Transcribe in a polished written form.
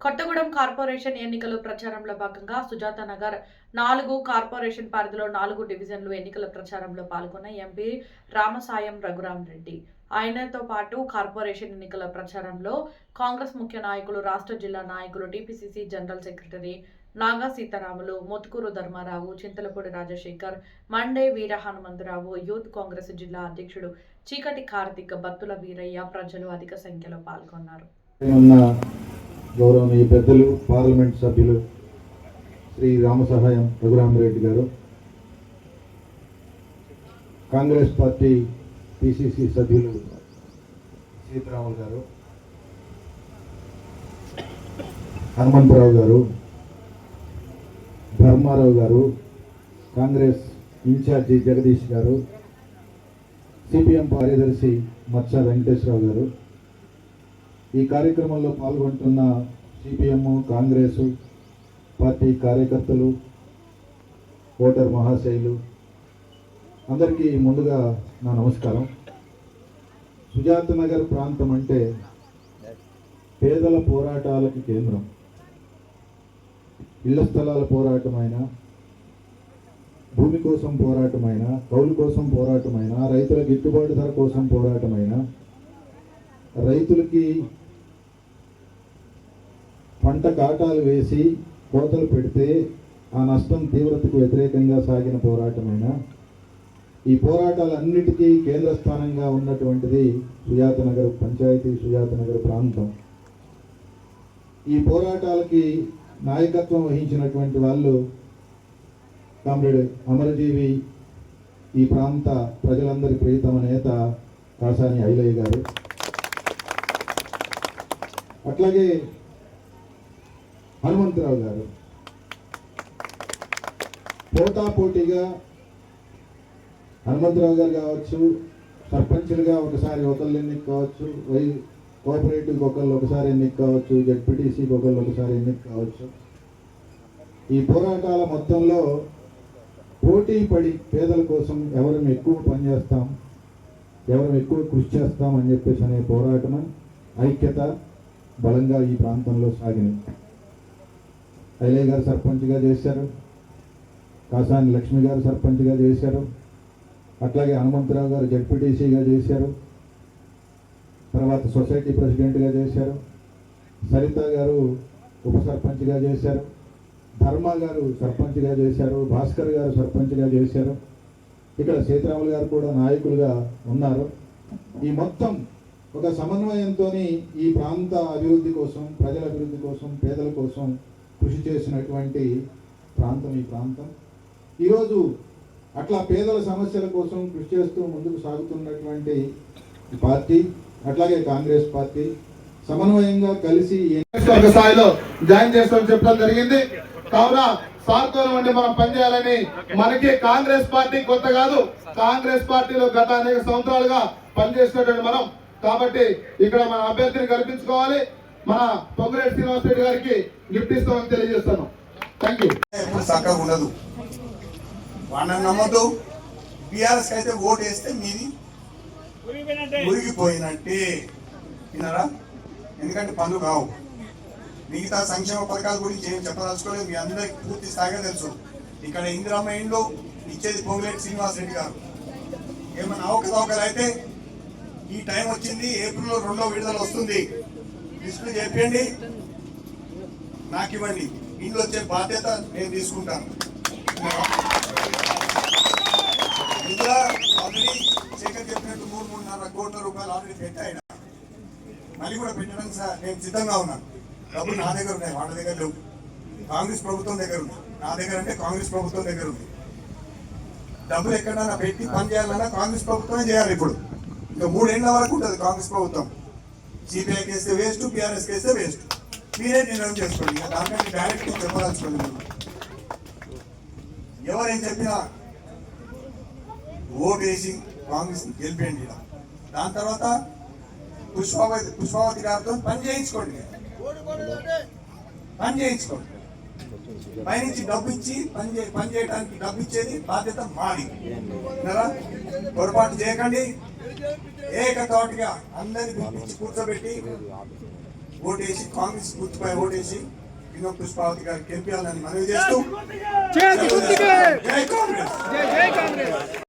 Kothagudem corporation ఎన్నికల ప్రచారంలో భాగంగా సుజాత నగర్ 4 కార్పొరేషన్ పరిధిలో 4 డివిజన్లు ఎన్నికల ప్రచారంలో పాల్గొన్న ఎంపీ రామసాయం రఘురామరెడ్డి. ఆయనతో పాటు కార్పొరేషన్ ఎన్నికల ప్రచారంలో కాంగ్రెస్ ముఖ్య నాయకులు, రాష్ట్ర జిల్లా నాయకులు, టీపీసీసీ జనరల్ సెక్రటరీ నాగా సీతారాములు, మోత్కూరు ధర్మారావు, చింతలపూడి రాజశేఖర్, మండే వీర హనుమంతరావు, యూత్ కాంగ్రెస్ జిల్లా అధ్యక్షుడు చీకటి కార్తిక్, బత్తుల వీరయ్య ప్రజలు అధిక సంఖ్యలో పాల్గొన్నారు. గౌరవనీయ పెద్దలు, పార్లమెంట్ సభ్యులు శ్రీ రామసహాయం రఘురామరెడ్డి గారు, కాంగ్రెస్ పార్టీ పిసిసి సభ్యులు సీతారాములు గారు, హనుమంతరావు గారు, ధర్మారావు గారు, కాంగ్రెస్ ఇన్ఛార్జి జగదీష్ గారు, సిపిఎం కార్యదర్శి మచ్చ వెంకటేశ్వరరావు గారు, ఈ కార్యక్రమంలో పాల్గొంటున్న సిపిఎం, కాంగ్రెస్ పార్టీ కార్యకర్తలు, ఓటర్ మహాశైలు అందరికీ ముందుగా నా నమస్కారం. సుజాత నగర్ ప్రాంతం అంటే పేదల పోరాటాలకు కేంద్రం. ఇళ్ల స్థలాల పోరాటమైన, భూమి కోసం పోరాటమైన, కౌలు కోసం పోరాటమైన, రైతుల గిట్టుబాటు ధర కోసం పోరాటమైన, రైతులకి పంట కాటాలు వేసి కోతలు పెడితే ఆ నష్టం తీవ్రతకు వ్యతిరేకంగా సాగిన పోరాటమైన, ఈ పోరాటాలన్నిటికీ కేంద్ర స్థానంగా ఉన్నటువంటిది సుజాత నగర్ పంచాయతీ, సుజాత నగర్ ప్రాంతం. ఈ పోరాటాలకి నాయకత్వం వహించినటువంటి వాళ్ళు కామ్రేడ్ అమరజీవి, ఈ ప్రాంత ప్రజలందరి ప్రియతమ నేత కాసాని ఐలయ్య గారు. అట్లాగే హనుమంతరావు గారు పోటాపోటీగా హనుమంతరావు గారు కావచ్చు, సర్పంచులుగా ఒకసారి ఒకళ్ళు ఎన్నిక కావచ్చు, కోఆపరేటివ్కి ఒకసారి ఎన్నిక కావచ్చు, జెడ్పీటీసీకి ఒకసారి ఎన్నిక కావచ్చు. ఈ పోరాటాల మొత్తంలో పోటీ పడి పేదల కోసం ఎవరు ఎక్కువ పనిచేస్తాం, ఎవరు ఎక్కువ కృషి చేస్తాం అని చెప్పేసి అనే పోరాటం, ఐక్యత బలంగా ఈ ప్రాంతంలో సాగినాయి. ఐలయ్య గారు సర్పంచ్గా చేశారు, కాసాని లక్ష్మి గారు సర్పంచ్గా చేశారు, అట్లాగే హనుమంతరావు గారు జెడ్పీటీసీగా చేశారు, తర్వాత సొసైటీ ప్రెసిడెంట్గా చేశారు, సరిత గారు ఉప సర్పంచ్గా చేశారు, ధర్మ గారు సర్పంచ్గా చేశారు, భాస్కర్ గారు సర్పంచ్గా చేశారు. ఇక్కడ సీతారాములు గారు కూడా నాయకులుగా ఉన్నారు. ఈ మొత్తం ఒక సమన్వయంతో ఈ ప్రాంత అభివృద్ధి కోసం, ప్రజల అభివృద్ధి కోసం, పేదల కోసం కృషి చేసినటువంటి ప్రాంతం ఈ ప్రాంతం. ఈరోజు అట్లా పేదల సమస్యల కోసం కృషి చేస్తూ ముందుకు సాగుతున్నటువంటి పార్టీ, అట్లాగే కాంగ్రెస్ పార్టీ సమన్వయంగా కలిసి స్థాయిలో జాయిన్ చేస్తామని చెప్పడం జరిగింది. కావున సార్కోలం అంటే మనం పనిచేయాలని, మనకి కాంగ్రెస్ పార్టీ కొత్త కాదు, కాంగ్రెస్ పార్టీలో గత అనేక సంవత్సరాలుగా పనిచేసినటువంటి మనం. కాబట్టి ఇక్కడ మన అభ్యర్థిని కల్పించుకోవాలి. మన పొంగులేటి శ్రీనివాసరెడ్డి గారికి గిఫ్ట్ ఇస్తామని తెలియజేస్తాను. Thank you. చక్కగా ఉండదు, వాళ్ళని నమ్మద్దు. బీఆర్ఎస్ అయితే ఓటు వేస్తే మీది మురిగిపోయినట్టే, విన్నారా? ఎందుకంటే పనులు కావు. మిగతా సంక్షేమ పథకాల గురించి ఏం చెప్పదలుచుకోలేదు, మీ అందరికి పూర్తి స్థాయిగా తెలుసు. ఇక్కడ ఇందిరమ్మ ఇండ్లు ఇచ్చేది పొంగులేటి శ్రీనివాసరెడ్డి గారు. ఏమైనా అవకతవకలు అయితే ఈ టైం వచ్చింది, ఏప్రిల్లో 2వ విడుదల వస్తుంది, లిస్టులు చెప్పండి, నాకు ఇవ్వండి, ఇంట్లో వచ్చే బాధ్యత నేను తీసుకుంటాను. ఇందులో ఆల్రెడీ శేఖర్ చెప్పినట్టు 3-3.5 కోట్ల రూపాయలు ఆల్రెడీ పెట్టాయి. మళ్ళీ కూడా పెట్టడానికి నేను సిద్ధంగా ఉన్నాను. డబ్బులు నా దగ్గర ఉన్నాయి, వాళ్ళ దగ్గర లేవు. కాంగ్రెస్ ప్రభుత్వం దగ్గర ఉంది, నా దగ్గర అంటే కాంగ్రెస్ ప్రభుత్వం దగ్గర ఉంది. డబ్బులు ఎక్కడైనా పెట్టి పని చేయాలన్నా కాంగ్రెస్ ప్రభుత్వమే చేయాలి. ఇప్పుడు ఇంకా 3 ఏళ్ల వరకు ఉంటుంది కాంగ్రెస్ ప్రభుత్వం. సిపిఐకి వేస్తే వేస్ట్, బీఆర్ఎస్కి వేస్తే వేస్ట్. మీరే నిర్ణయం చేసుకోండి. ఇంకా దానికంటే డైరెక్ట్గా చెప్పదలుచుకోండి. ఎవరేం చెప్పినా ఓటు వేసి కాంగ్రెస్ గెలిపేయండి. దాని తర్వాత పుష్పావతి గారితో పని చేయించుకోండి. పైనుంచి డబ్బు ఇచ్చి పని చేయడానికి డబ్బు ఇచ్చేది బాధ్యత మాది. పొరపాటు చేయకండి. ఏకతోటిగా అందరిని పిలిపించి కూర్చోబెట్టి ఓటేసి కాంగ్రెస్ గుర్తుపై ఓటేసి వినోద్ పుష్పావతి గారికి గెలిపించాలని మనవి చేస్తూ చేతి గుర్తుకే! జై